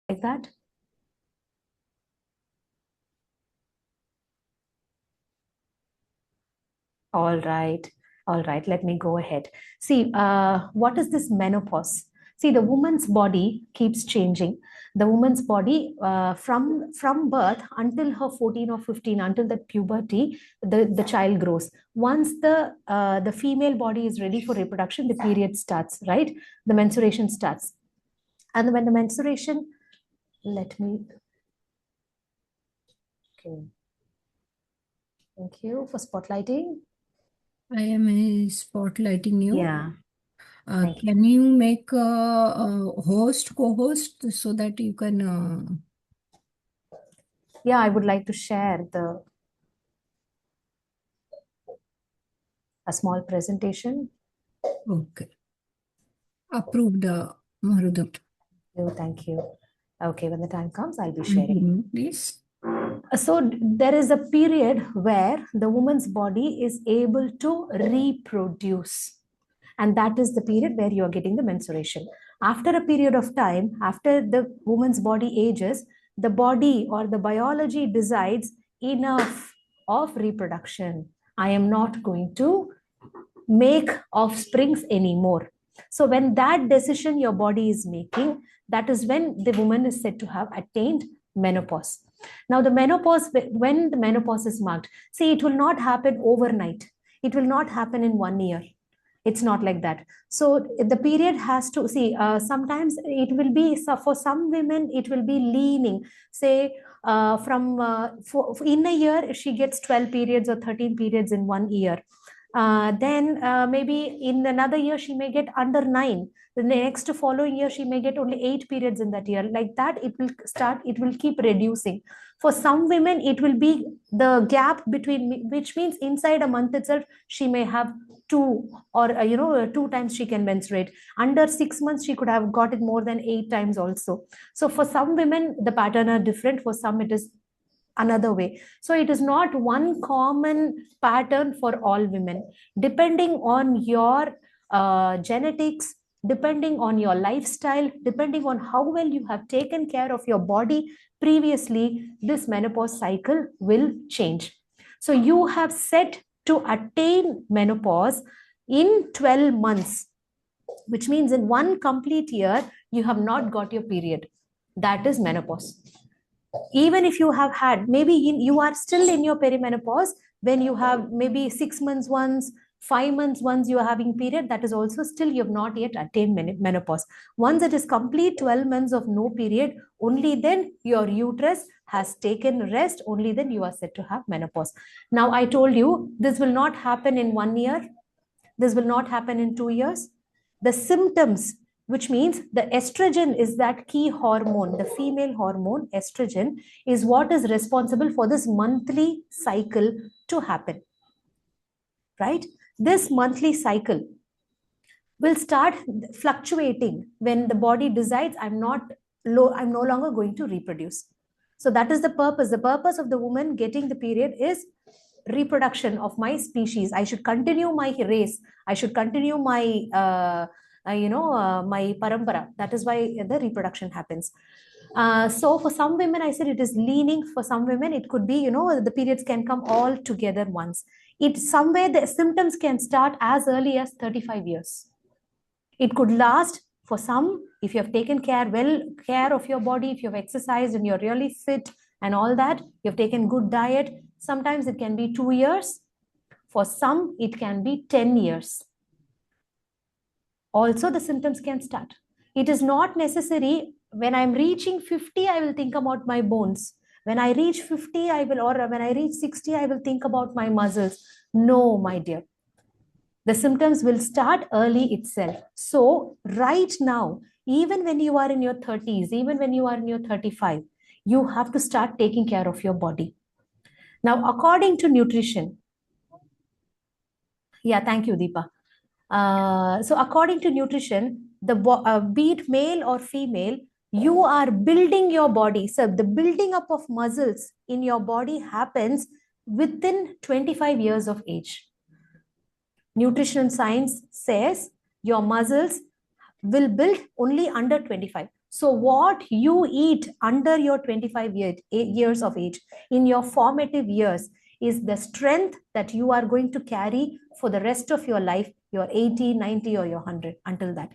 like that. All right. All right. Let me go ahead. See, what is this menopause? See, the woman's body keeps changing. The woman's body, from birth until her 14 or 15, until the puberty, the child grows. Once the female body is ready for reproduction, the period starts, right? The menstruation starts. And when the menstruation, let me, okay. Thank you for spotlighting. I am spotlighting you. Yeah. Thank you. Can you make a host, co-host, so that you can? Yeah, I would like to share a small presentation. Okay. Approved, Marudha. Oh, thank you. Okay, when the time comes, I'll be sharing. Continue, please. So there is a period where the woman's body is able to reproduce. And that is the period where you are getting the menstruation. After a period of time, after the woman's body ages, the body or the biology decides enough of reproduction. I am not going to make offsprings anymore. So when that decision your body is making, that is when the woman is said to have attained menopause. Now the menopause, when the menopause is marked, see, it will not happen overnight. It will not happen in 1 year. It's not like that. So the period has to see, sometimes it will be, so for some women it will be leaning, say, from in a year she gets 12 periods or 13 periods in 1 year. Then maybe in another year she may get under 9. The next following year she may get only 8 periods in that year. Like that, it will keep reducing. For some women it will be the gap between, which means inside a month itself she may have two, or 2 times she can menstruate. Under 6 months she could have got it more than 8 times also. So for some women the pattern are different, for some it is another way. So it is not one common pattern for all women. Depending on your genetics, depending on your lifestyle, depending on how well you have taken care of your body previously, this menopause cycle will change. So you have set to attain menopause in 12 months, which means in one complete year you have not got your period. That is menopause. Even if you have had, maybe you are still in your perimenopause, when you have maybe 6 months once, 5 months once you are having period, that is also still you have not yet attained menopause. Once it is complete 12 months of no period, only then your uterus has taken rest, only then you are said to have menopause. Now I told you this will not happen in 1 year, this will not happen in 2 years. The symptoms, which means the estrogen is that key hormone, the female hormone, estrogen, is what is responsible for this monthly cycle to happen. Right? This monthly cycle will start fluctuating when the body decides I'm no longer going to reproduce. So that is the purpose. The purpose of the woman getting the period is reproduction of my species. I should continue my race. I should continue my my parampara. That is why the reproduction happens. So for some women, I said it is leaning. For some women, it could be, the periods can come all together once. It somewhere the symptoms can start as early as 35 years. It could last for some, if you have taken care of your body, if you have exercised and you're really fit and all that, you have taken good diet. Sometimes it can be 2 years. For some, it can be 10 years. Also, the symptoms can start. It is not necessary when I'm reaching 50, I will think about my bones. When I reach 50, or when I reach 60, I will think about my muscles. No, my dear. The symptoms will start early itself. So right now, even when you are in your 30s, even when you are in your 35, you have to start taking care of your body. Now, according to nutrition, yeah, thank you, Deepa. So according to nutrition, be it male or female, you are building your body. So the building up of muscles in your body happens within 25 years of age. Nutrition science says your muscles will build only under 25. So what you eat under your 25 years of age, in your formative years, is the strength that you are going to carry for the rest of your life, your 80, 90, or your 100, until that.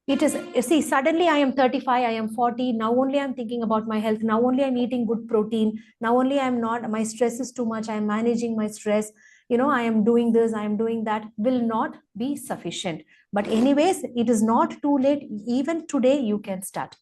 It is, you see, suddenly I am 35, I am 40, now only I'm thinking about my health, now only I'm eating good protein, now only I'm not, my stress is too much, I'm managing my stress, I am doing this, I am doing that, will not be sufficient. But anyways, it is not too late. Even today you can start.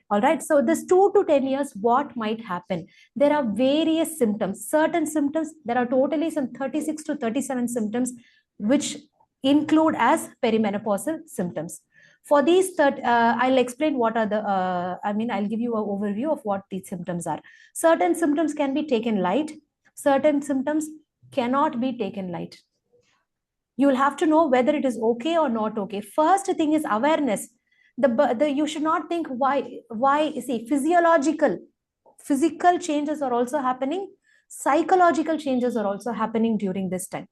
All right, so this 2 to 10 years, what might happen? There are various symptoms, certain symptoms. There are totally some 36 to 37 symptoms which include as perimenopausal symptoms. For these, I'll explain what are the, I'll give you an overview of what these symptoms are. Certain symptoms can be taken light, certain symptoms cannot be taken light. You will have to know whether it is okay or not okay. First thing is awareness. You should not think why. See, physical changes are also happening, psychological changes are also happening during this time.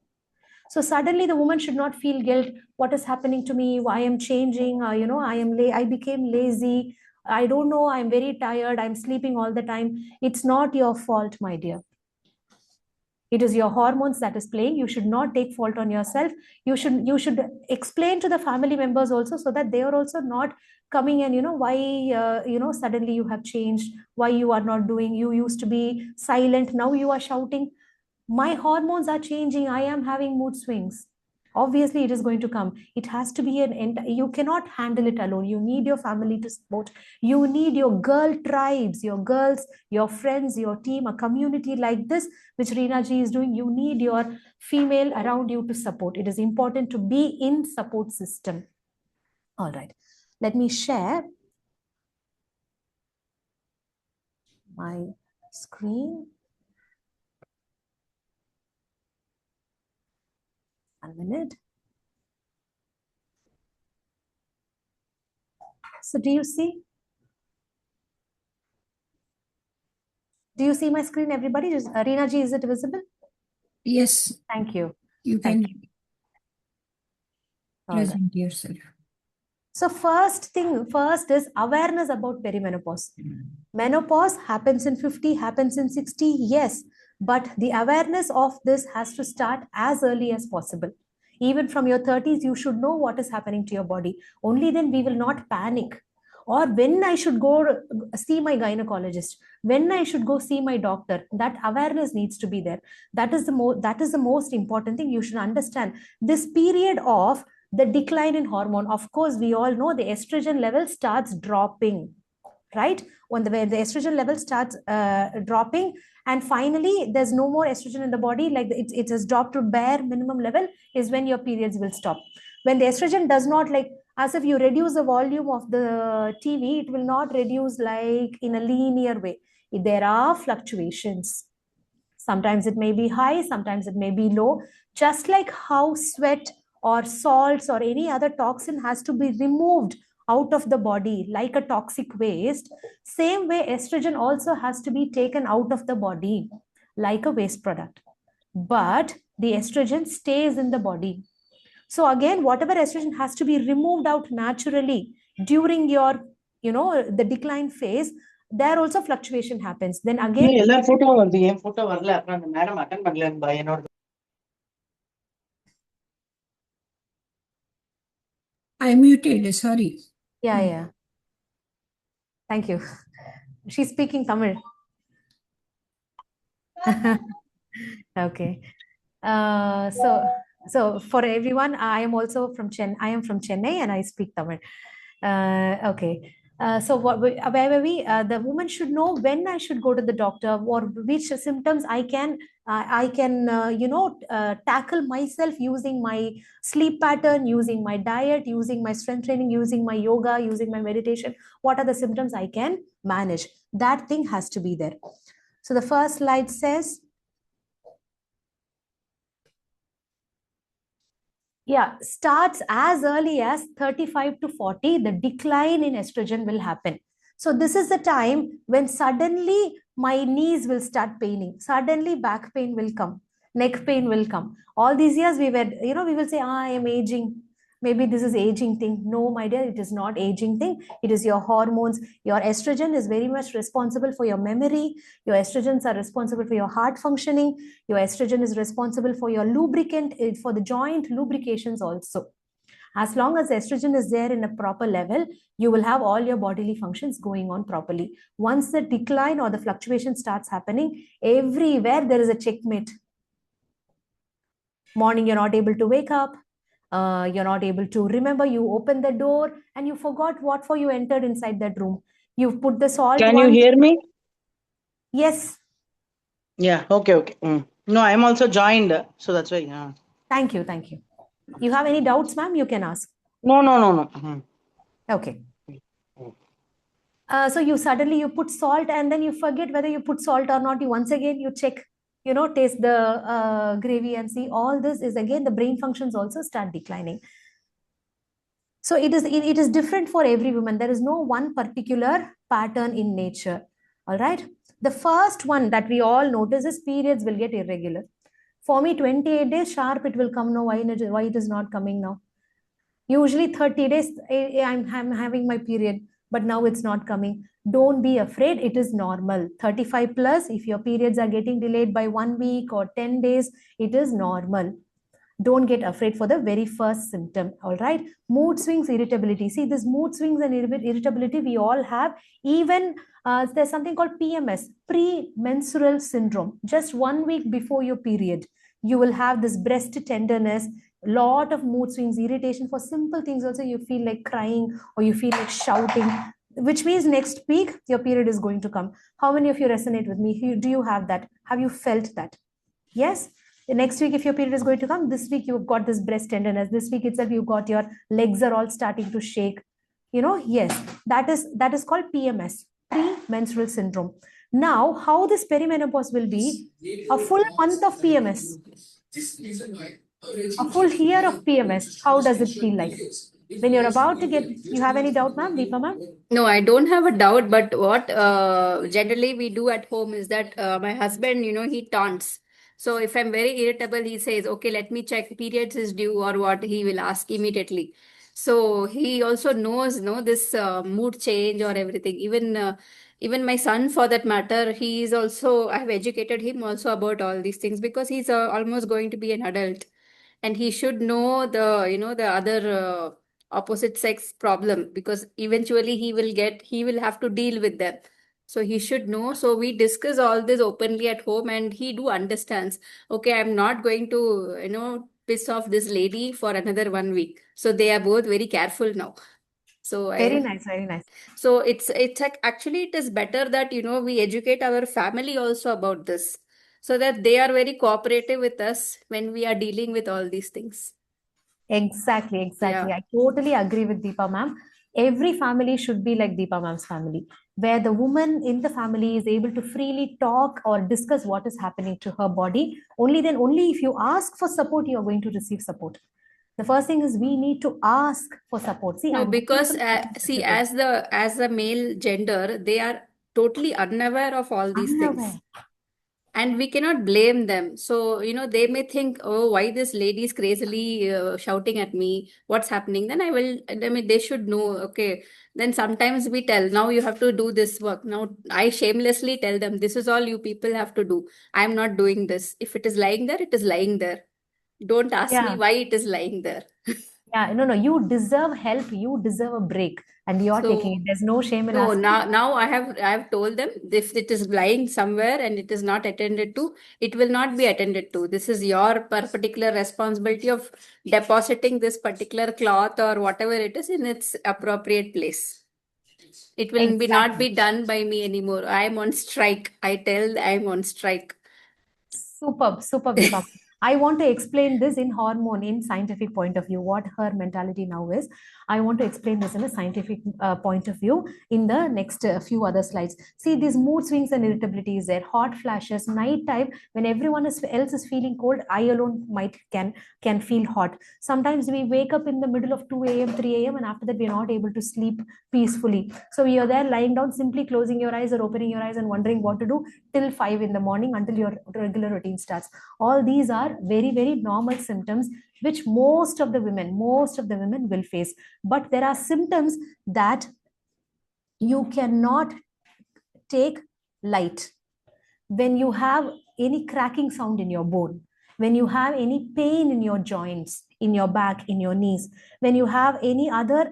So suddenly the woman should not feel guilt. What is happening to me? Why I am changing? I became lazy. I don't know. I'm very tired. I'm sleeping all the time. It's not your fault, my dear. It is your hormones that is playing. You should not take fault on yourself. You should explain to the family members also, so that they are also not coming and why suddenly you have changed, why you are not doing, you used to be silent, now you are shouting. My hormones are changing, I am having mood swings. Obviously it is going to come. It has to be you cannot handle it alone. You need your family to support. You need your girl tribes, your girls, your friends, your team, a community like this which Reena ji is doing. You need your female around you to support. It is important to be in support system. All right, let me share my screen. 1 minute. So do you see? Do you see my screen, everybody? Reena ji, is it visible? Yes. Thank you. You Thank can you. present yourself. So first is awareness about perimenopause. Menopause happens in 50, happens in 60, yes. But the awareness of this has to start as early as possible. Even from your 30s, you should know what is happening to your body. Only then we will not panic. Or when I should go see my gynecologist, when I should go see my doctor, that awareness needs to be there. That is the most important thing. You should understand this period of the decline in hormone. Of course, we all know the estrogen level starts dropping, right? When the estrogen level starts dropping, and finally there's no more estrogen in the body, like it has dropped to bare minimum level, is when your periods will stop. When the estrogen does not, like, as if you reduce the volume of the TV, it will not reduce like in a linear way. There are fluctuations. Sometimes it may be high, sometimes it may be low. Just like how sweat or salts or any other toxin has to be removed out of the body like a toxic waste, same way estrogen also has to be taken out of the body like a waste product. But the estrogen stays in the body. So again, whatever estrogen has to be removed out naturally during your, the decline phase, there also fluctuation happens. Then again, I muted, sorry. yeah. Thank you. She's speaking Tamil. Okay. So for everyone, I am also from I am from Chennai and I speak Tamil. Okay. So where were we? The woman should know when I should go to the doctor, or which symptoms I can tackle myself using my sleep pattern, using my diet, using my strength training, using my yoga, using my meditation. What are the symptoms I can manage? That thing has to be there. So the first slide says, yeah, starts as early as 35 to 40, the decline in estrogen will happen. So this is the time when suddenly my knees will start paining. Suddenly back pain will come. Neck pain will come. All these years we will say, I am aging. maybe this is aging thing. No, my dear, it is not aging thing. It is your hormones. Your estrogen is very much responsible for your memory. Your estrogens are responsible for your heart functioning. Your estrogen is responsible for your lubricant, for the joint lubrications also. As long as estrogen is there in a proper level, you will have all your bodily functions going on properly. Once the decline or the fluctuation starts happening, everywhere there is a checkmate. Morning, you're not able to wake up. You're not able to remember. You open the door and you forgot what for you entered inside that room. You've put the salt Can you once. hear me? Yes. Yeah. Okay. Okay. No, I'm also joined, so that's why. Yeah. Thank you. Thank you. You have any doubts, ma'am? You can ask. No. No. No. No. Okay. So you suddenly you put salt and then you forget whether you put salt or not. You once again you check, taste the gravy and see all this is again the brain functions also start declining. So it is different for every woman. There is no one particular pattern in nature. All right. The first one that we all notice is periods will get irregular. For me, 28 days sharp it will come now. Why it is not coming now? Usually 30 days I'm having my period, but now it's not coming. Don't be afraid. It is normal. 35 plus, if your periods are getting delayed by 1 week or 10 days, it is normal. Don't get afraid for the very first symptom. All right. Mood swings, irritability. See, this mood swings and irritability we all have. Even there's something called PMS, pre-menstrual syndrome. Just 1 week before your period, you will have this breast tenderness, lot of mood swings, irritation. For simple things also, you feel like crying or you feel like shouting, which means next week your period is going to come. How many of you resonate with me? Do you have that? Have you felt that? Yes. The next week, if your period is going to come, this week you've got this breast tenderness. This week itself, you've got your legs are all starting to shake. Yes, that is called PMS, pre-menstrual syndrome. Now, how this perimenopause will be a full month of PMS, a full year of PMS. How does it feel like? When you're about to get, you have any doubt, ma'am? Deepa, ma'am? No, I don't have a doubt, but what generally we do at home is that my husband, he taunts. So if I'm very irritable, he says, okay, let me check periods is due or what, he will ask immediately. So he also knows, this mood change or everything. Even my son, for that matter, he is also, I have educated him also about all these things because he's almost going to be an adult, and he should know the other opposite sex problem, because eventually he will have to deal with them. So he should know. So we discuss all this openly at home, and he do understands, okay, I'm not going to piss off this lady for another 1 week. So they are both very careful now. So Very nice, very nice. so it's like, actually it is better that we educate our family also about this, so that they are very cooperative with us when we are dealing with all these things. Exactly, exactly. Yeah. I totally agree with Deepa ma'am. Every family should be like Deepa ma'am's family, where the woman in the family is able to freely talk or discuss what is happening to her body. Only then, only if you ask for support, you are going to receive support. The first thing is we need to ask for support. See, No, I'm because see, everything. as the male gender, they are totally unaware of all these things, Unaware. and we cannot blame them. So they may think, oh, why this lady is crazily shouting at me, what's happening? Then I mean, they should know. Okay, then sometimes we tell, now you have to do this work. Now I shamelessly tell them, this is all you people have to do. I'm not doing this. If it is lying there, it is lying there. Don't ask me Yeah. why it is lying there. Yeah. No, no. You deserve help. You deserve a break. And you're taking So it. There's no shame in no, asking. now I have told them, if it is lying somewhere and it is not attended to, it will not be attended to. This is your particular responsibility of depositing this particular cloth or whatever it is in its appropriate place. It will be not Exactly. be done by me anymore. I am on strike. I tell I am on strike. Superb, superb, Deepa. I want to explain this in hormone, in scientific point of view, what her mentality now is. I want to explain this in a scientific point of view in the next few other slides. See, these mood swings and irritability is there, hot flashes, night time, when everyone else is feeling cold, I alone can feel hot. Sometimes we wake up in the middle of 2 a.m., 3 a.m., and after that, we are not able to sleep peacefully. So you're there lying down, simply closing your eyes or opening your eyes and wondering what to do till 5 in the morning until your regular routine starts. All these are are very, very normal symptoms which most of the women will face. But there are symptoms that you cannot take light. When you have any cracking sound in your bone, when you have any pain in your joints, in your back, in your knees, when you have any other,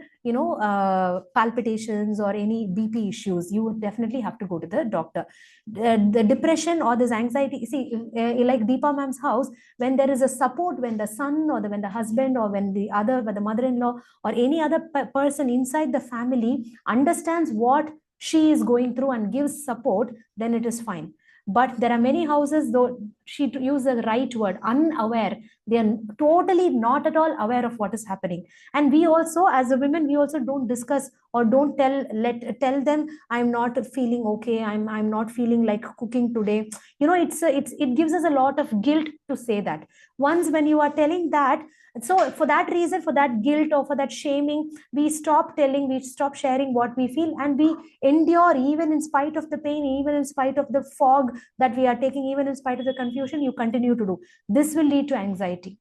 palpitations or any BP issues, you would definitely have to go to the doctor. The depression or this anxiety, see, like Deepa ma'am's house, when there is a support, when the son or when the husband or when the mother-in-law or any other person inside the family understands what she is going through and gives support, then it is fine. But there are many houses, though she used the right word, unaware. They are totally not at all aware of what is happening. And we also, as a women, we also don't discuss or don't tell them, I'm not feeling okay, I'm not feeling like cooking today. It gives us a lot of guilt to say that. Once when you are telling that, so for that reason, for that guilt or for that shaming, we stop telling, we stop sharing what we feel, and we endure even in spite of the pain, even in spite of the fog that we are taking, even in spite of the confusion, you continue to do. This will lead to anxiety.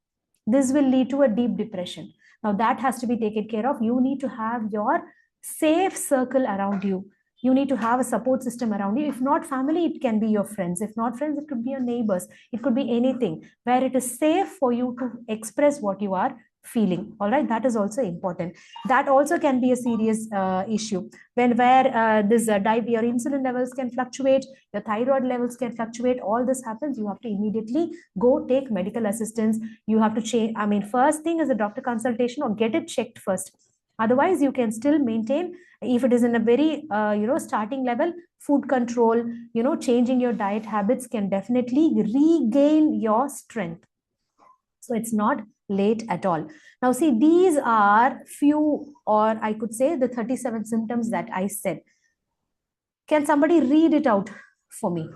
This will lead to a deep depression. Now that has to be taken care of. You need to have your safe circle around you. You need to have a support system around you. If not family, it can be your friends. If not friends, it could be your neighbors. It could be anything where it is safe for you to express what you are feeling. All right, that is also important. That also can be a serious issue where your insulin levels can fluctuate, your thyroid levels can fluctuate. All this happens, you have to immediately go take medical assistance. You have to change, first thing is a doctor consultation or get it checked first. Otherwise you can still maintain, if it is in a very starting level, food control, changing your diet habits can definitely regain your strength. So it's not late at all. Now see, these are few, or I could say the 37 symptoms that I said. Can somebody read it out for me?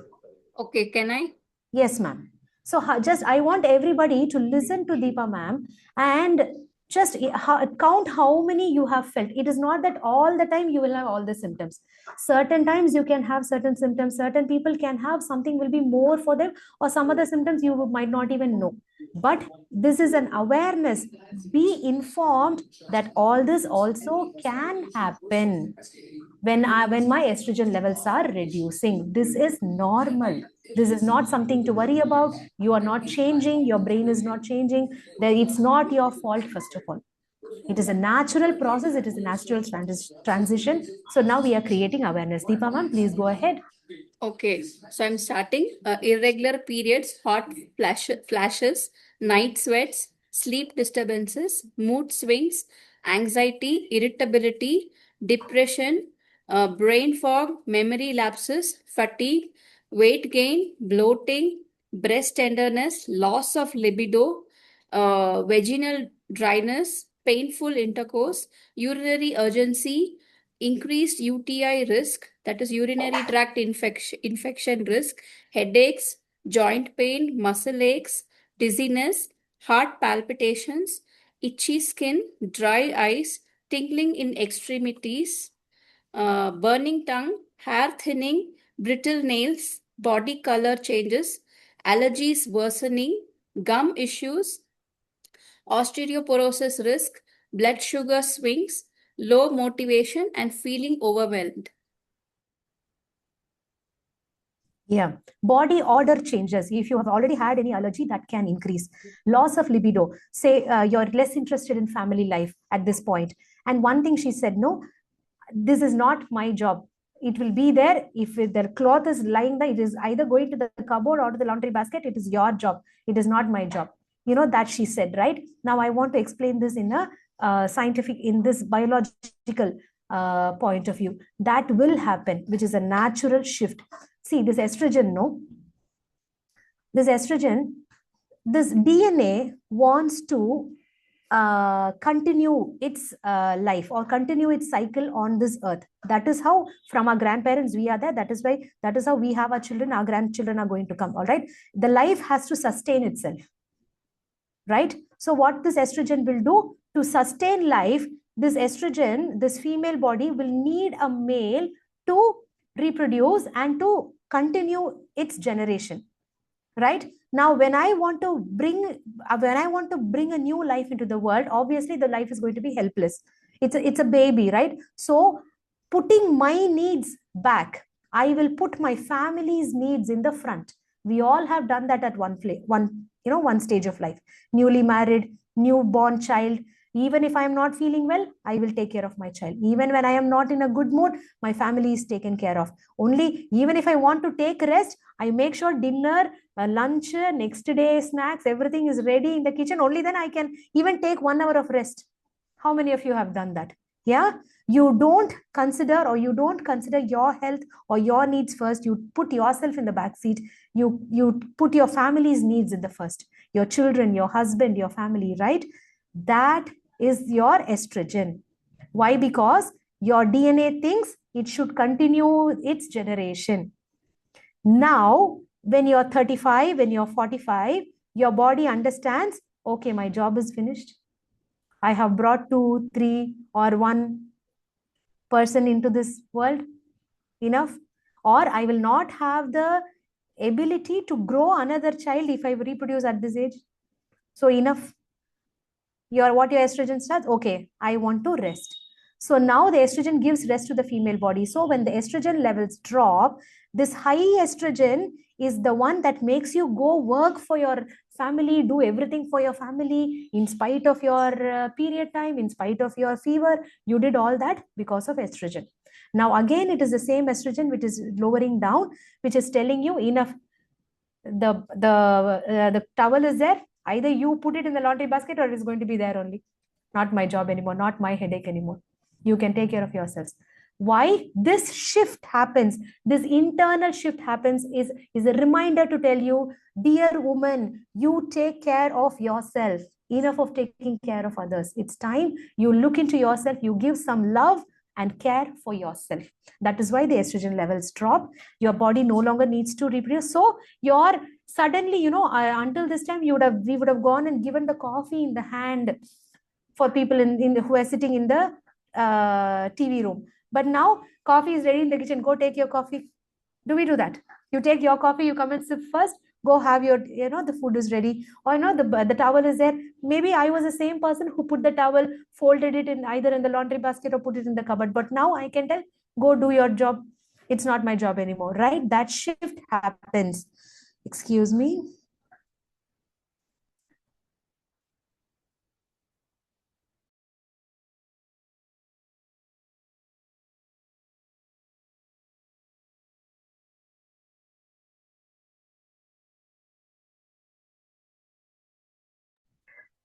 Okay, can I? Yes, ma'am. So I want everybody to listen to Deepa ma'am and just count how many you have felt. It is not that all the time you will have all the symptoms. Certain times you can have certain symptoms. Certain people can have something will be more for them, or some other symptoms you might not even know. But this is an awareness. Be informed that all this also can happen when my estrogen levels are reducing. This is normal. This is not something to worry about. You are not changing. Your brain is not changing. It's not your fault, first of all. It is a natural process. It is a natural transition. So now we are creating awareness. Deepa ma'am, please go ahead. Okay, so I'm starting. Irregular periods, hot flashes, night sweats, sleep disturbances, mood swings, anxiety, irritability, depression, brain fog, memory lapses, fatigue, weight gain, bloating, breast tenderness, loss of libido, vaginal dryness, painful intercourse, urinary urgency, increased UTI risk, that is urinary tract infection risk, headaches, joint pain, muscle aches, dizziness, heart palpitations, itchy skin, dry eyes, tingling in extremities, burning tongue, hair thinning, brittle nails, body color changes, allergies worsening, gum issues, osteoporosis risk, blood sugar swings, low motivation, and feeling overwhelmed. Yeah, body odor changes. If you have already had any allergy, that can increase. Loss of libido. Say you're less interested in family life at this point. And one thing she said, no, this is not my job. It will be there. If the cloth is lying there, it is either going to the cupboard or to the laundry basket. It is your job. It is not my job. That she said, right? Now I want to explain this in a scientific, in this biological point of view. That will happen, which is a natural shift. See, this estrogen, this DNA wants to continue its life or continue its cycle on this earth. That is how from our grandparents we are there. That is how we have our children. Our grandchildren are going to come. All right. The life has to sustain itself. Right. So what this estrogen will do to sustain life, this estrogen, this female body will need a male to reproduce and to continue its generation. Right. Now, when I want to bring a new life into the world, obviously the life is going to be helpless. It's a baby, right? So putting my needs back, I will put my family's needs in the front. We all have done that at one stage of life. Newly married, newborn child. Even if I am not feeling well, I will take care of my child. Even when I am not in a good mood, my family is taken care of. Only even if I want to take rest, I make sure dinner, lunch, next day snacks, everything is ready in the kitchen. Only then I can even take 1 hour of rest. How many of you have done that? Yeah, you don't consider your health or your needs first. You put yourself in the back seat. You put your family's needs in the first. Your children, your husband, your family, right? That is your estrogen. Why? Because your DNA thinks it should continue its generation. Now, when you're 35, when you're 45, your body understands, okay, my job is finished. I have brought 2, 3, or 1 person into this world. Enough. Or I will not have the ability to grow another child if I reproduce at this age. So enough. What your estrogen starts? Okay, I want to rest. So now the estrogen gives rest to the female body. So when the estrogen levels drop, this high estrogen is the one that makes you go work for your family, do everything for your family, in spite of your period time, in spite of your fever. You did all that because of estrogen. Now again, it is the same estrogen which is lowering down, which is telling you enough. The towel is there. Either you put it in the laundry basket or it is going to be there only. Not my job anymore, not my headache anymore. You can take care of yourselves. Why this shift happens, this internal shift happens is a reminder to tell you, dear woman, you take care of yourself. Enough of taking care of others. It's time you look into yourself, you give some love and care for yourself. That is why the estrogen levels drop. Your body no longer needs to reproduce. So your suddenly, until this time, we would have gone and given the coffee in the hand for people who are sitting in the TV room. But now coffee is ready in the kitchen. Go take your coffee. Do we do that? You take your coffee, you come and sip first, go have your, the food is ready, or the towel is there. Maybe I was the same person who put the towel, folded it in either in the laundry basket or put it in the cupboard. But now I can tell, go do your job. It's not my job anymore, right? That shift happens. Excuse me.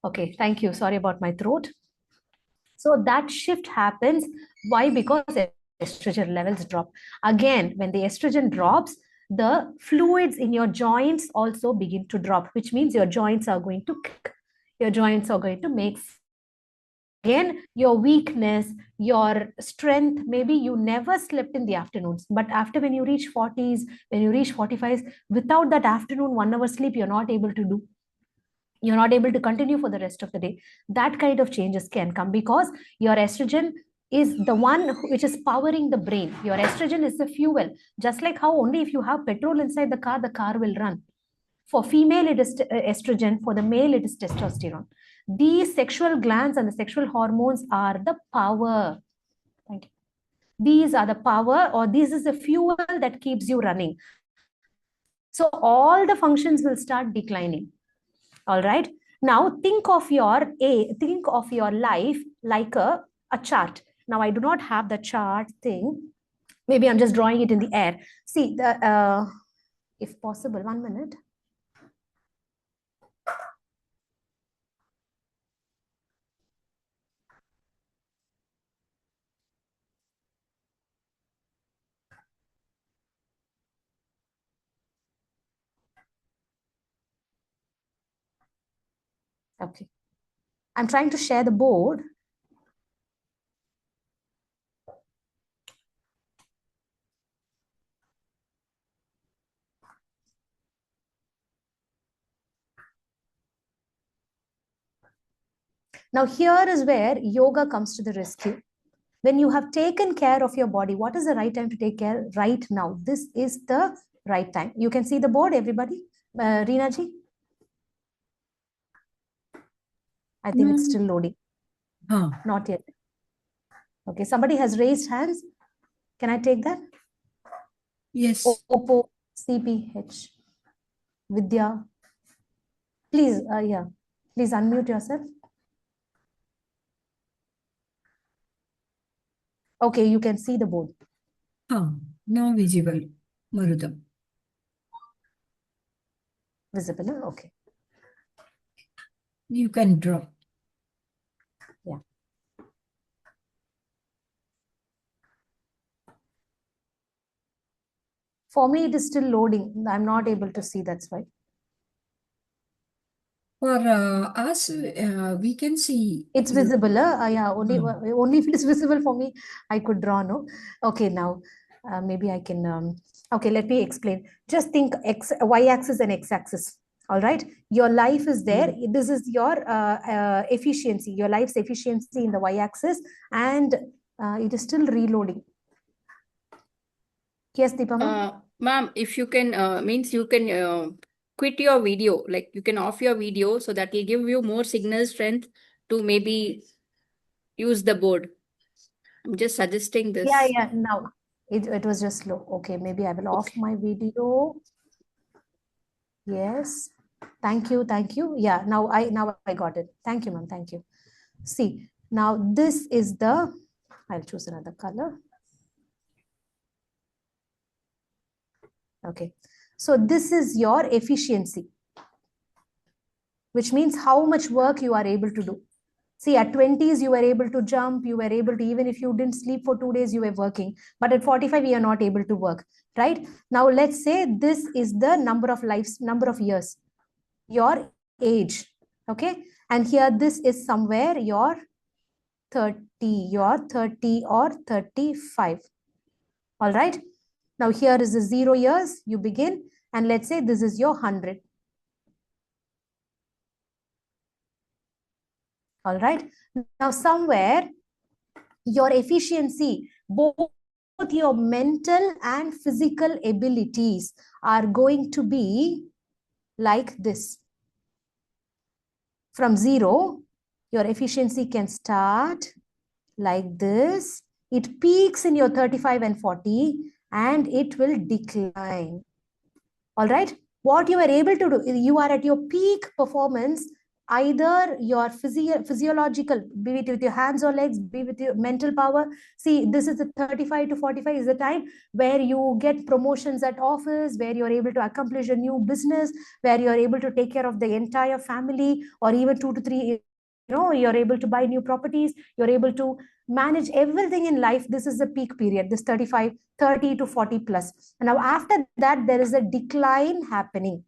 Okay, thank you. Sorry about my throat. So that shift happens. Why? Because estrogen levels drop. Again, when the estrogen drops, the fluids in your joints also begin to drop, which means your joints are going to kick. Your joints are going to make. Again, your weakness, your strength, maybe you never slept in the afternoons, but after when you reach 40s, when you reach 45s, without that afternoon 1 hour sleep, you're not able to do. You're not able to continue for the rest of the day. That kind of changes can come because your estrogen is the one which is powering the brain. Your estrogen is the fuel. Just like how only if you have petrol inside the car will run. For female, it is estrogen. For the male, it is testosterone. These sexual glands and the sexual hormones are the power. Thank you. These are the power, or this is the fuel that keeps you running. So all the functions will start declining. All right. Now think of your life like a chart. Now I do not have the chart thing. Maybe I'm just drawing it in the air. See, if possible, 1 minute. Okay. I'm trying to share the board. Now here is where yoga comes to the rescue. When you have taken care of your body, what is the right time to take care right now? This is the right time. You can see the board, everybody. Reena ji, I think it's No. still loading. Huh. Not yet. Okay, somebody has raised hands. Can I take that? Yes. Oppo, CPH, Vidya. Please, yeah. Please unmute yourself. Okay, you can see the board. Huh. Now visible. Marudam. Visible, huh? Okay. You can drop. Yeah. For me, it is still loading. I'm not able to see, that's why. For us, we can see. It's visible, yeah, only if it is visible for me, I could draw, no? Okay, now, maybe I can, okay, let me explain. Just think y-axis and x-axis, all right? Your life is there. This is your efficiency, your life's efficiency in the y-axis, and it is still reloading. Yes, Deepama? Ma'am, if you can, means you can quit your video, like you can off your video, so that will give you more signal strength to maybe use the board. I'm just suggesting this. Yeah, now it was just slow. Okay, maybe I will off my video. Yes. Thank you. Yeah, now I got it. Thank you, ma'am. Thank you. See, now this is the, I'll choose another color. Okay. So this is your efficiency, which means how much work you are able to do. See, at 20s, you were able to jump, you were able to, even if you didn't sleep for 2 days, you were working. But at 45, you are not able to work, right? Now, let's say this is the number of years, your age, okay? And here, this is somewhere your 30 or 35, all right? Now, here is the 0 years, you begin, and let's say this is your 100. All right. Now, somewhere your efficiency, both your mental and physical abilities are going to be like this. From 0, your efficiency can start like this. It peaks in your 35 and 40, and it will decline. All right. What you are able to do, you are at your peak performance, either your physiological, be it with your hands or legs, be with your mental power. See, this is the 35 to 45 is the time where you get promotions at office, where you're able to accomplish a new business, where you're able to take care of the entire family, or even 2 to 3, you're able to buy new properties, you're able to manage everything in life. This is the peak period, this 35, 30 to 40 plus. And now after that, there is a decline happening.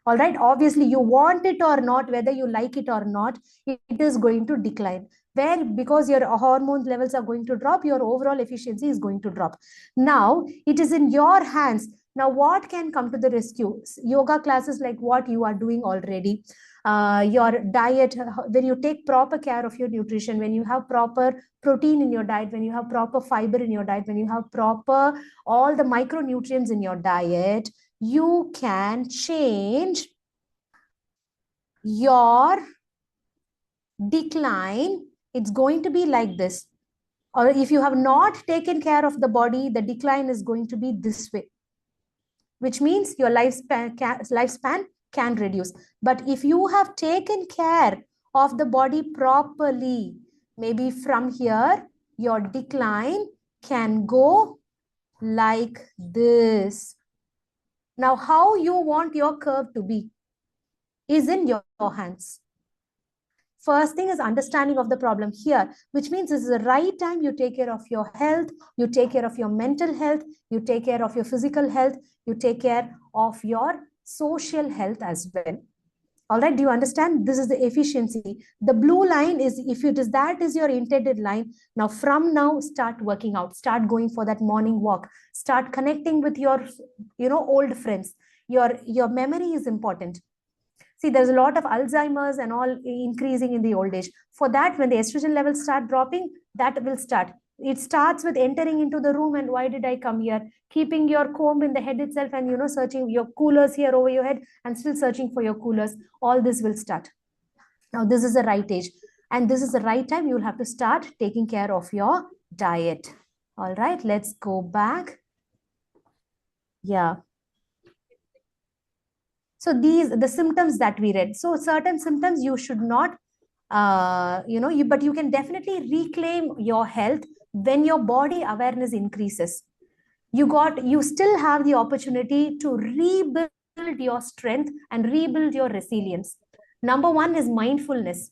All right, obviously you want it or not, whether you like it or not, it is going to decline. Where, because your hormone levels are going to drop, your overall efficiency is going to drop. Now it is in your hands. Now what can come to the rescue? Yoga classes like what you are doing already, your diet, when you take proper care of your nutrition, when you have proper protein in your diet, when you have proper fiber in your diet, when you have proper all the micronutrients in your diet, you can change your decline. It's going to be like this. Or if you have not taken care of the body, the decline is going to be this way, which means your lifespan can reduce. But if you have taken care of the body properly, maybe from here, your decline can go like this. Now, how you want your curve to be is in your hands. First thing is understanding of the problem here, which means this is the right time you take care of your health, you take care of your mental health, you take care of your physical health, you take care of your social health as well. All right, do you understand? This is the efficiency. The blue line is, if it is, that is your intended line. Now, from now, start working out, start going for that morning walk, start connecting with your, old friends. Your memory is important. See, there's a lot of Alzheimer's and all increasing in the old age. For that, when the estrogen levels start dropping, that will start. It starts with entering into the room and why did I come here? Keeping your comb in the head itself and, searching your coolers here over your head and still searching for your coolers. All this will start. Now, this is the right age, and this is the right time you'll have to start taking care of your diet. All right, let's go back. Yeah. So these the symptoms that we read. So certain symptoms you should not, but you can definitely reclaim your health when your body awareness increases. You still have the opportunity to rebuild your strength and rebuild your resilience. Number one is mindfulness.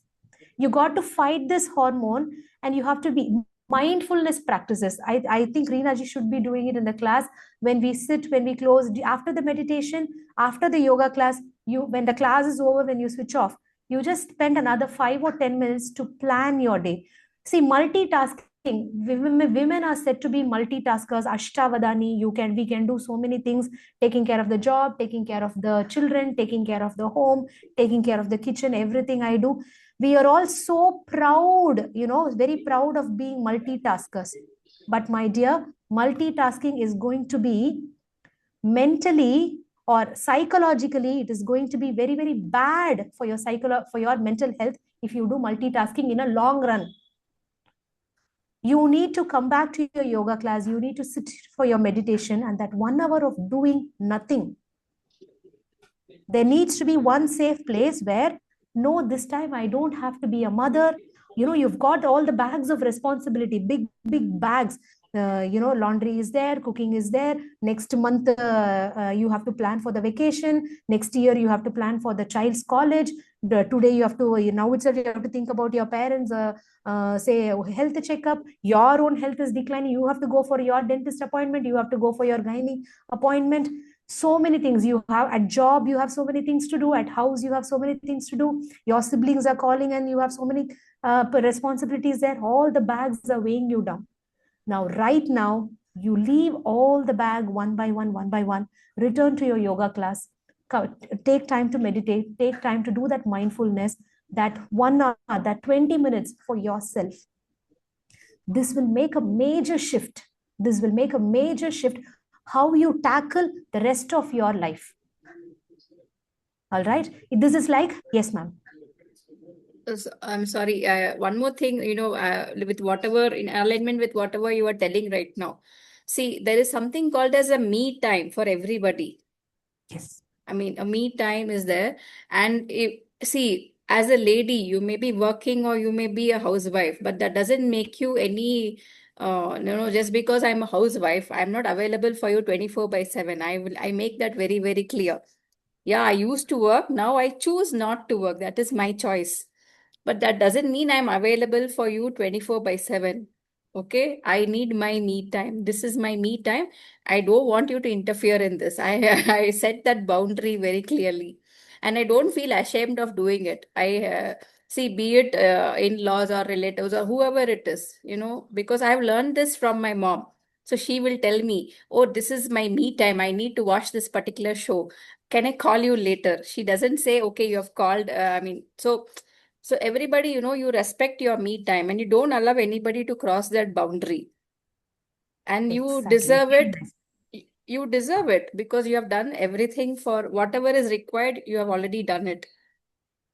You got to fight this hormone, and you have to be mindfulness practices. I think Reena ji should be doing it in the class. When we sit, when we close, after the meditation, after the yoga class, when the class is over, when you switch off, you just spend another 5 or 10 minutes to plan your day. See, multitasking. Women are said to be multitaskers, ashtavadani. We can do so many things: taking care of the job, taking care of the children, taking care of the home, taking care of the kitchen, everything I do. We are all so proud, very proud of being multitaskers. But my dear, multitasking is going to be mentally or psychologically, it is going to be very, very bad for your for your mental health if you do multitasking in a long run. You need to come back to your yoga class. You need to sit for your meditation, and that 1 hour of doing nothing. There needs to be one safe place where, no, this time I don't have to be a mother. You've got all the bags of responsibility, big, big bags. Laundry is there, cooking is there. Next month, you have to plan for the vacation. Next year, you have to plan for the child's college. Today, now itself, you have to think about your parents, say health checkup. Your own health is declining. You have to go for your dentist appointment. You have to go for your gynae appointment. So many things you have at job. You have so many things to do at house. You have so many things to do. Your siblings are calling, and you have so many responsibilities there. All the bags are weighing you down. Now, right now, you leave all the bag one by one, return to your yoga class, take time to meditate, take time to do that mindfulness, that 1 hour, that 20 minutes for yourself. This will make a major shift. This will make a major shift how you tackle the rest of your life. All right. This is like, yes, ma'am. I'm sorry. One more thing, with whatever in alignment with whatever you are telling right now. See, there is something called as a me time for everybody. Yes. I mean, a me time is there. And see, as a lady, you may be working or you may be a housewife, but that doesn't make you any, just because I'm a housewife, I'm not available for you 24/7. I make that very, very clear. Yeah, I used to work. Now I choose not to work. That is my choice. But that doesn't mean I'm available for you 24/7. Okay, I need my me time. This is my me time. I don't want you to interfere in this. I I set that boundary very clearly, and I don't feel ashamed of doing it. I see, be it in-laws or relatives or whoever it is, because I've learned this from my mom. So she will tell me, "Oh, this is my me time. I need to watch this particular show. Can I call you later?" She doesn't say, "Okay, you have called." So everybody, you respect your me time and you don't allow anybody to cross that boundary. And you Exactly. deserve it. You deserve it because you have done everything for whatever is required. You have already done it.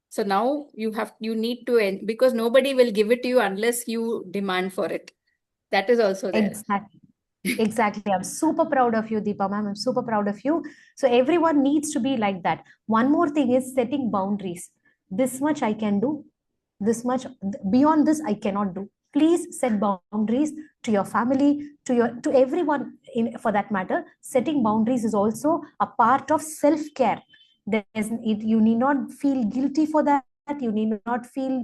So now you need to end because nobody will give it to you unless you demand for it. That is also there. Exactly. Exactly. I'm super proud of you, Deepa ma'am. I'm super proud of you. So everyone needs to be like that. One more thing is setting boundaries. This much I can do. This much, beyond this I cannot do. Please set boundaries to your family, to everyone for that matter. Setting boundaries is also a part of self-care. You need not feel guilty for that. You need not feel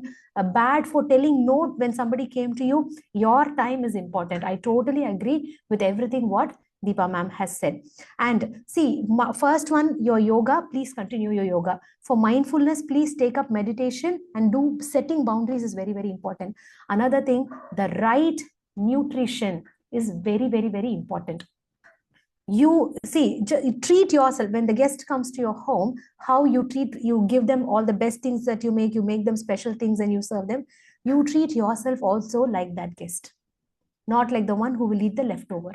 bad for telling no when somebody came to you. Your time is important. I totally agree with everything what Deepa ma'am has said. And see, first one, your yoga, please continue your yoga. For mindfulness, please take up meditation and do setting boundaries is very, very important. Another thing, the right nutrition is very, very, very important. You see, treat yourself when the guest comes to your home. How you give them all the best things that you make them special things and you serve them. You treat yourself also like that guest, not like the one who will eat the leftover,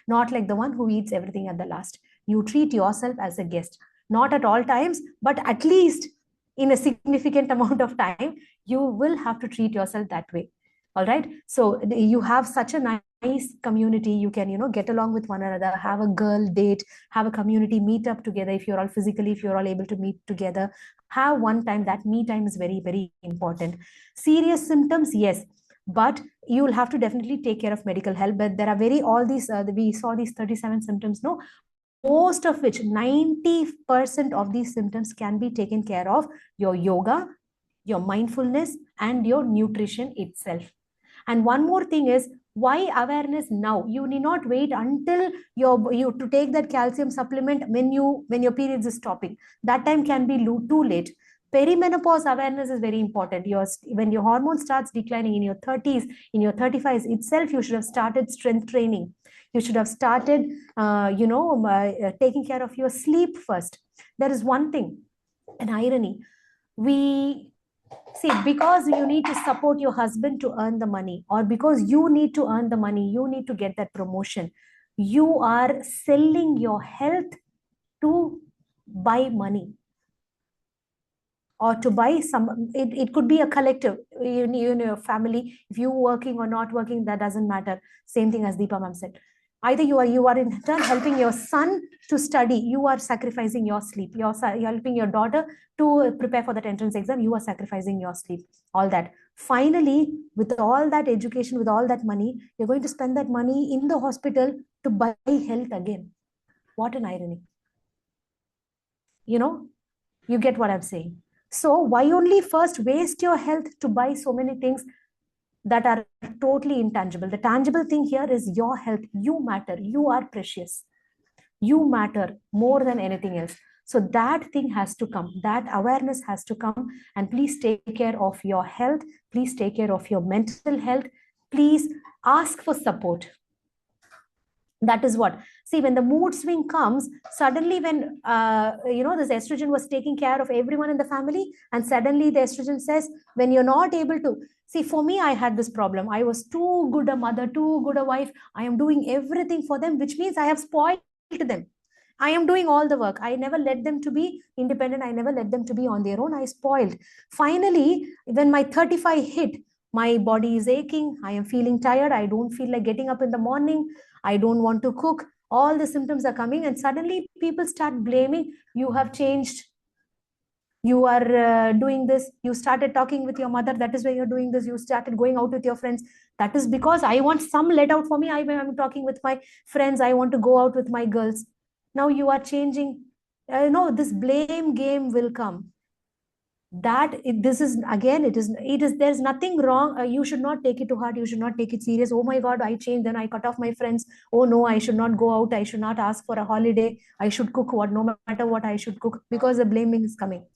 not like the one who eats everything at the last. You treat yourself as a guest, not at all times, but at least in a significant amount of time, you will have to treat yourself that way. All right. So you have such a nice community. You can, get along with one another, have a girl date, have a community meet up together. If you're all physically, if you're all able to meet together, have one time. That me time is very, very important. Serious symptoms, yes, but you will have to definitely take care of medical help. But there are all these, we saw these 37 symptoms, no? Most of which 90% of these symptoms can be taken care of your yoga, your mindfulness, and your nutrition itself. And one more thing is, why awareness now? You need not wait until you to take that calcium supplement when your periods is stopping. That time can be too late. Perimenopause awareness is very important. When your hormone starts declining in your 30s, in your 35s itself, you should have started strength training. You should have started, taking care of your sleep first. There is one thing, an irony. We see, because you need to support your husband to earn the money, or because you need to earn the money, you need to get that promotion, you are selling your health to buy money, or to buy it could be a collective, your family. If you working or not working, that doesn't matter. Same thing as Deepa ma'am said. Either you are in turn helping your son to study, you are sacrificing your sleep. You're helping your daughter to prepare for that entrance exam, you are sacrificing your sleep. All that. Finally, with all that education, with all that money, you're going to spend that money in the hospital to buy health again. What an irony. You get what I'm saying. So why only first waste your health to buy so many things that are totally intangible? The tangible thing here is your health. You matter. You are precious. You matter more than anything else. So that thing has to come. That awareness has to come. And please take care of your health. Please take care of your mental health. Please ask for support. That is what. See, when the mood swing comes, suddenly when, this estrogen was taking care of everyone in the family, and suddenly the estrogen says, when you're not able to, see, for me, I had this problem. I was too good a mother, too good a wife. I am doing everything for them, which means I have spoiled them. I am doing all the work. I never let them to be independent. I never let them to be on their own. I spoiled. Finally, when my 35 hit, my body is aching. I am feeling tired. I don't feel like getting up in the morning. I don't want to cook. All the symptoms are coming, and suddenly people start blaming. You have changed. You are doing this. You started talking with your mother. That is why you're doing this. You started going out with your friends. That is because I want some let out for me. I'm talking with my friends. I want to go out with my girls. Now you are changing. This blame game will come. There's nothing wrong. You should not take it to heart. You should not take it serious. Oh my God, I changed, then I cut off my friends. Oh no, I should not go out. I should not ask for a holiday. I should cook no matter what, I should cook, because the blaming is coming.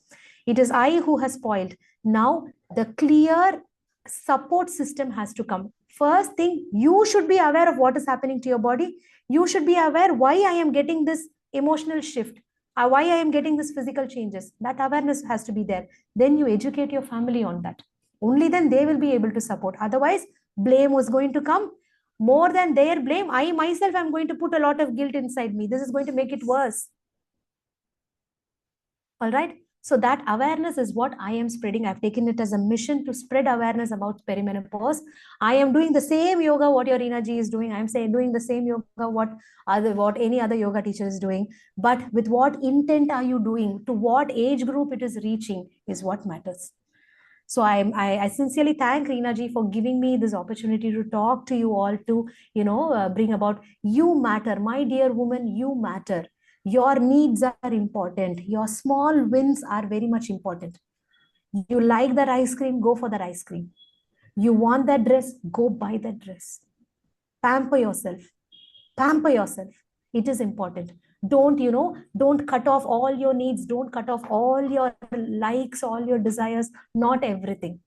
It is I who has spoiled. Now the clear support system has to come. First thing, you should be aware of what is happening to your body. You should be aware why I am getting this emotional shift, why I am getting this physical changes. That awareness has to be there. Then you educate your family on that. Only then they will be able to support. Otherwise, blame was going to come. More than their blame, I myself am going to put a lot of guilt inside me. This is going to make it worse. All right. So that awareness is what I am spreading. I've taken it as a mission to spread awareness about perimenopause. I am doing the same yoga what your Reena ji is doing. I'm saying doing the same yoga what any other yoga teacher is doing. But with what intent are you doing? To what age group it is reaching is what matters. So I sincerely thank Reena ji for giving me this opportunity to talk to you all, to bring about. You matter, my dear woman. You matter. Your needs are important. Your small wins are very much important. You like that ice cream, go for that ice cream. You want that dress, go buy that dress. Pamper yourself. Pamper yourself. It is important. Don't cut off all your needs. Don't cut off all your likes, all your desires. Not everything.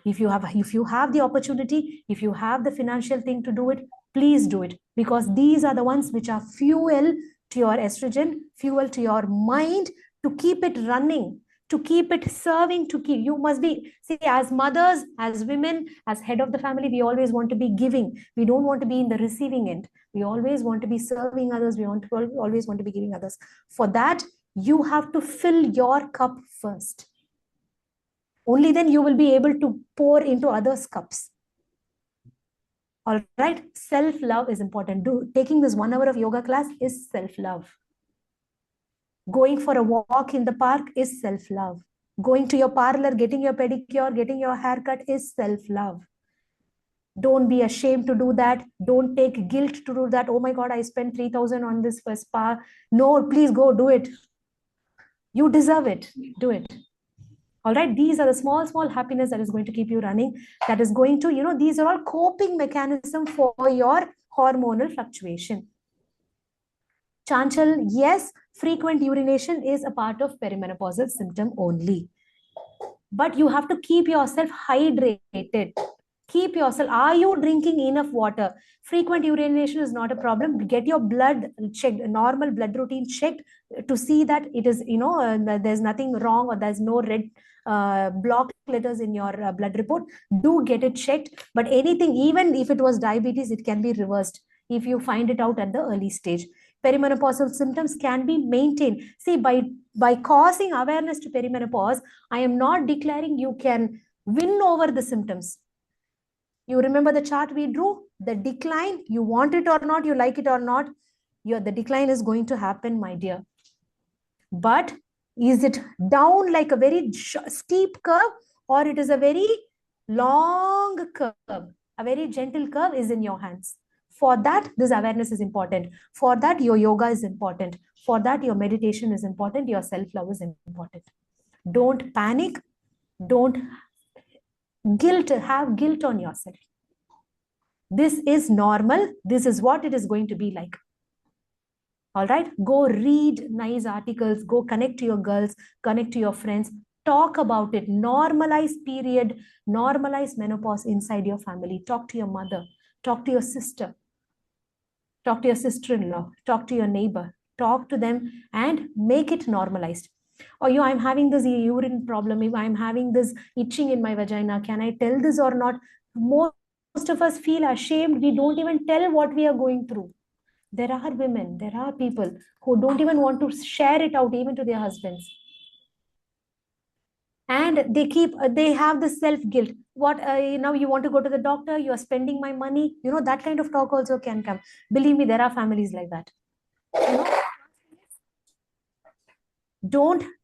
If you have the opportunity, if you have the financial thing to do it, please do it, because these are the ones which are fuel to your estrogen, fuel to your mind, to keep it running, to keep it serving, you must be, see, as mothers, as women, as head of the family, we always want to be giving. We don't want to be in the receiving end. We always want to be serving others. We always want to be giving others. For that, you have to fill your cup first. Only then you will be able to pour into others' cups. All right. Self-love is important. Taking this 1 hour of yoga class is self-love. Going for a walk in the park is self-love. Going to your parlor, getting your pedicure, getting your haircut is self-love. Don't be ashamed to do that. Don't take guilt to do that. Oh my God, I spent 3,000 on this for spa. No, please go do it. You deserve it. Do it. All right. These are the small happiness that is going to keep you running. That is going to, these are all coping mechanism for your hormonal fluctuation. Chanchal, yes, frequent urination is a part of perimenopausal symptom only. But you have to keep yourself hydrated. Keep yourself. Are you drinking enough water? Frequent urination is not a problem. Get your blood checked, normal blood routine checked to see that it is, there's nothing wrong or there's no red block letters in your blood report. Do get it checked. But anything, even if it was diabetes, it can be reversed if you find it out at the early stage. Perimenopausal symptoms can be maintained. See, by causing awareness to perimenopause, I am not declaring you can win over the symptoms. You remember the chart we drew? The decline, you want it or not, you like it or not, the decline is going to happen, my dear. But is it down like a very steep curve, or it is a very long curve? A very gentle curve is in your hands. For that, this awareness is important. For that, your yoga is important. For that, your meditation is important. Your self-love is important. Don't panic. Don't have guilt on yourself. This is normal. This is what it is going to be like. All right. Go read nice articles. Go connect to your girls. Connect to your friends. Talk about it. Normalize period. Normalize menopause inside your family. Talk to your mother. Talk to your sister. Talk to your sister-in-law. Talk to your neighbor. Talk to them and make it normalized. Or I'm having this urine problem. If I'm having this itching in my vagina, can I tell this or not? Most of us feel ashamed. We don't even tell what we are going through. There are women, there are people who don't even want to share it out even to their husbands. And they have this self-guilt. What, now you want to go to the doctor, you are spending my money. That kind of talk also can come. Believe me, there are families like that.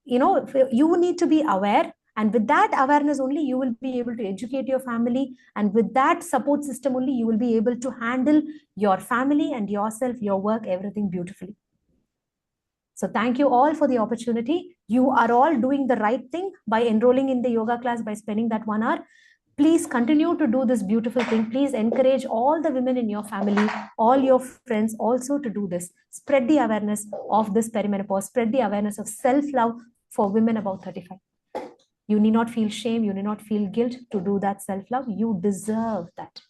You need to be aware. And with that awareness only, you will be able to educate your family. And with that support system only, you will be able to handle your family and yourself, your work, everything beautifully. So thank you all for the opportunity. You are all doing the right thing by enrolling in the yoga class, by spending that 1 hour. Please continue to do this beautiful thing. Please encourage all the women in your family, all your friends also to do this. Spread the awareness of this perimenopause. Spread the awareness of self-love for women above 35. You need not feel shame. You need not feel guilt to do that self-love. You deserve that.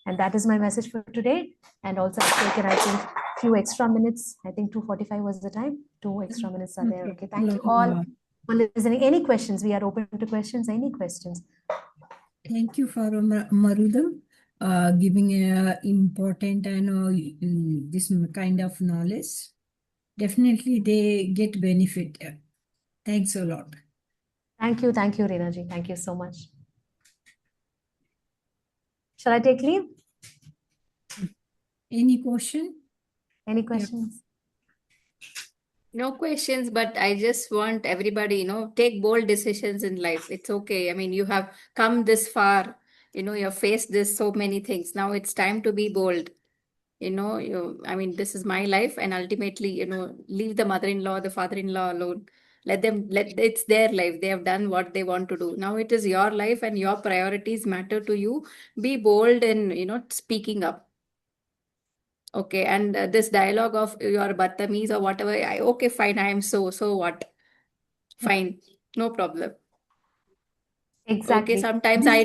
And that is my message for today. And also I've taken, I think, few extra minutes. I think 2:45 was the time. 2 extra minutes are there. Okay. Thank you all for listening. Any questions? We are open to questions. Any questions? Thank you for Marudam giving important and this kind of knowledge. Definitely they get benefit. Thanks a lot. Thank you, Reena ji. Thank you so much. Shall I take leave? Any question? Any questions? No questions, but I just want everybody, take bold decisions in life. It's okay. I mean, you have come this far, you've faced this so many things. Now it's time to be bold. This is my life, and ultimately, leave the mother-in-law, the father-in-law alone. It's their life. They have done what they want to do. Now it is your life, and your priorities matter to you. Be bold in, speaking up. Okay, and this dialogue of your battameez or whatever, okay, fine, I am so what? Fine, no problem. Exactly. Okay, sometimes I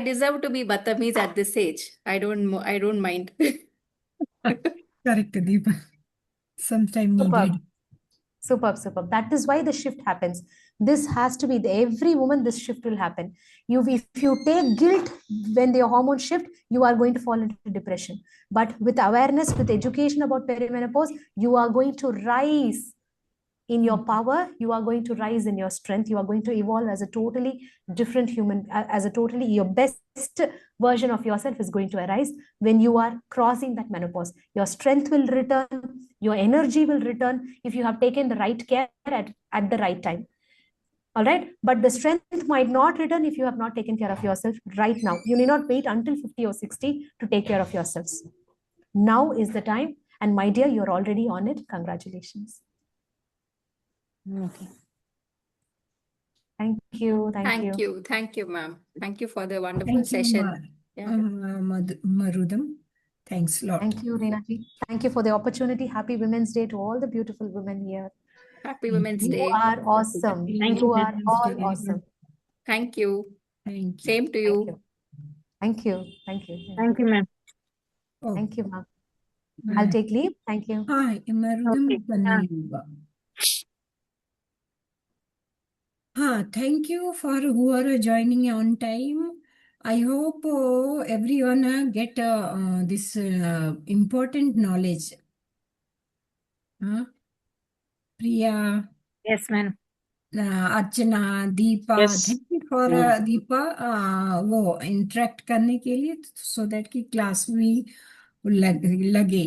deserve to be battameez at this age. I don't mind. Correct, Deepa. Sometime needed. Superb. That is why the shift happens. This has to be every woman, this shift will happen. If you take guilt when your hormones shift, you are going to fall into depression. But with awareness, with education about perimenopause, you are going to rise in your power, you are going to rise in your strength, you are going to evolve as a totally different human, as a totally your best version of yourself is going to arise when you are crossing that menopause. Your strength will return, your energy will return if you have taken the right care at the right time. All right, but the strength might not return if you have not taken care of yourself right now. You need not wait until 50 or 60 to take care of yourselves. Now is the time, and my dear, you're already on it. Congratulations. Okay. Thank you. Thank you. Thank you, ma'am. Thank you for the wonderful Thank you, session. Yeah. Marudam. Thanks a lot. Thank you, Reenaji. Thank you for the opportunity. Happy Women's Day to all the beautiful women here. Happy Women's You Day. are awesome. Thank You you. are all awesome. Thank you. Thank you. Same to Thank you. you. Thank you. Thank you. Thank you, ma'am. Oh, Thank you, ma'am. I'll take leave. Thank you. hi, Marudam Okay. Panuva. Thank you for who are joining on time. I hope everyone get this important knowledge. Priya, Yes, ma'am. Archana, Deepa, Yes. Thank you for Mm. Deepa वो interact करने के लिए, so that की class भी लगे.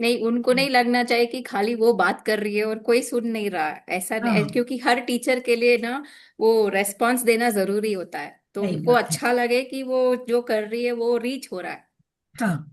नहीं, उनको नहीं लगना चाहिए कि खाली वो बात कर रही है और कोई सुन नहीं रहा है, ऐसा नहीं, हाँ, क्योंकि हर टीचर के लिए ना वो रेस्पॉन्स देना जरूरी होता है, तो सही उनको बात है. अच्छा लगे कि वो जो कर रही है वो रीच हो रहा है. हाँ.